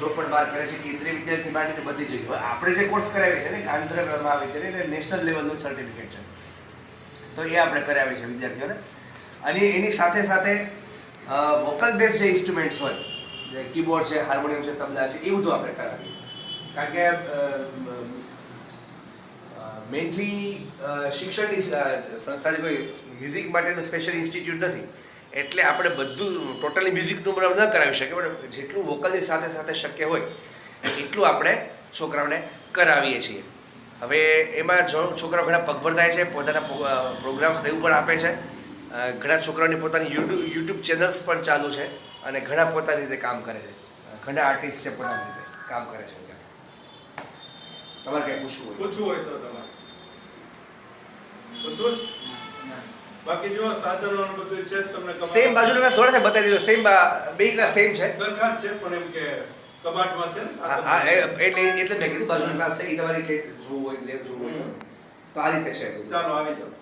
Job પણ બહાર કરે છે, કેન્દ્રીય વિદ્યાર્થી માંડીને બધી જગ્યાએ. આપણે જે કોર્સ કરાવીએ છીએ ને આંધ્ર મહાવિદ્યાલય એટલે નેશનલ લેવલનું સર્ટિફિકેટ છે, તો એ આપણે કરાવીએ છીએ વિદ્યાર્થીઓને. અને એની સાથે સાથે વોકલ બેઝ જે ઇન્સ્ટ્રુમેન્ટ્સ હોય, જે કીબોર્ડ છે, હાર્મોનિયમ છે, તબલા છે, એ બધું આપણે કરાવીએ. કારણ કે મેઇનલી શિક્ષણની સંસ્થા કોઈ મ્યુઝિક માટેનું સ્પેશિયલ ઇન્સ્ટિટ્યૂટ નથી, એટલે આપણે બધું ટોટલી મ્યુઝિકનું બરાબર ન કરાવી શકીએ, પણ જેટલું વોકલની સાથે સાથે શક્ય હોય એટલું આપણે છોકરાઓને કરાવીએ છીએ. હવે એમાં છોકરાઓ ઘણા પગભર થાય છે, પોતાના પ્રોગ્રામ્સ એવું પણ આપે છે. ઘણા છોકરાઓની પોતાની યુટ્યુબ ચેનલ્સ પણ ચાલુ છે અને ઘણા પોતાની રીતે કામ કરે છે. ઘણા આર્ટિસ્ટ છે પોતાની રીતે કામ કરે છે. તમારે કંઈ પૂછવું હોય તો તમારે પૂછવું. બાકી જો સાધનો બધું છે તમને સેમ બાજુનો ક્લાસ થોડા છે બતાવી દીધો. સેમ બે ક્લાસ સેમ છે, સરખા જ છે, પણ એમ કે કબાટમાં છે ને સાધનો. હા એટલે મેં કીધું બાજુનો ક્લાસ છે, એ તમારે એટલે જોવું હોય જોવું હોય તો આ રીતે છે. ચાલો આવી જાઓ.